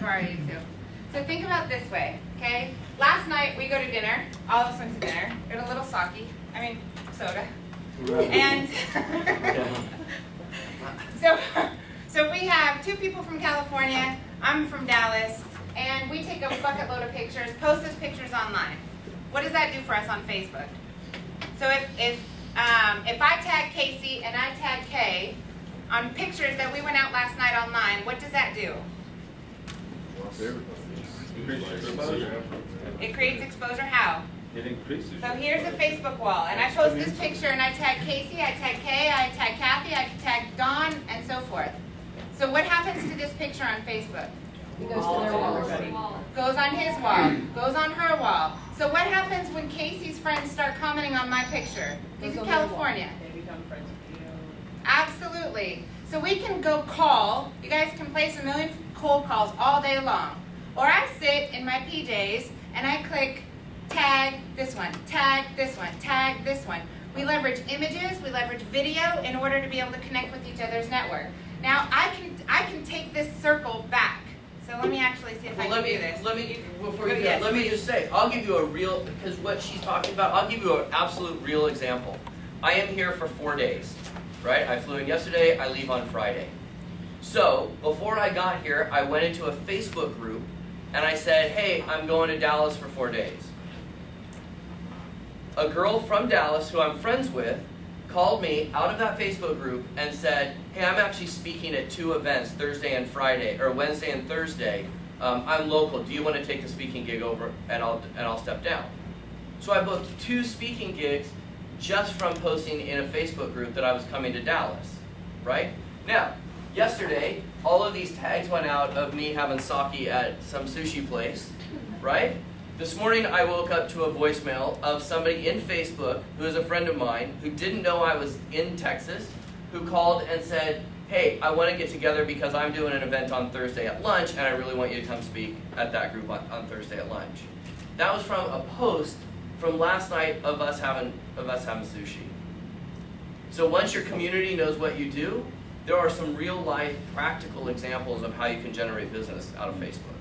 How are you two? So think about it this way, okay? Last night we go to dinner. All of us went to dinner. Got a little soda. And so we have two people from California. I'm from Dallas. And we take a bucket load of pictures, post those pictures online. What does that do for us on Facebook? So if I tag Casey and I tag Kay on pictures that we went out last night online, what does that do? It creates exposure. How? It increases. So here's a Facebook wall, and I post this picture and I tag Casey, I tag Kay, I tag Kathy, I tag Dawn, and so forth. So what happens to this picture on Facebook? It goes to their wall. Goes on his wall, goes on her wall. So what happens when Casey's friends start commenting on my picture? He's in California. They become friends with you. Absolutely. So we can go call. You guys can place a million cold calls all day long. Or I sit in my PJs and I click tag this one, tag this one, tag this one. We leverage images, we leverage video in order to be able to connect with each other's network. Now I can take this circle back. So let me actually see if I can do this. Before you do that, let me just say, I'll give you a real, because what she's talking about, I'll give you an absolute real example. I am here for 4 days, right? I flew in yesterday, I leave on Friday. So, before I got here, I went into a Facebook group, and I said, hey, I'm going to Dallas for 4 days. A girl from Dallas, who I'm friends with, called me out of that Facebook group and said, hey, I'm actually speaking at 2 events, Thursday and Friday, or Wednesday and Thursday. I'm local. Do you want to take the speaking gig over and I'll step down? So I booked 2 speaking gigs just from posting in a Facebook group that I was coming to Dallas, right? Now, yesterday, all of these tags went out of me having sake at some sushi place, right? This morning I woke up to a voicemail of somebody in Facebook who is a friend of mine who didn't know I was in Texas, who called and said, hey, I want to get together because I'm doing an event on Thursday at lunch and I really want you to come speak at that group on Thursday at lunch. That was from a post from last night of us having sushi. So once your community knows what you do, there are some real life practical examples of how you can generate business out of Facebook.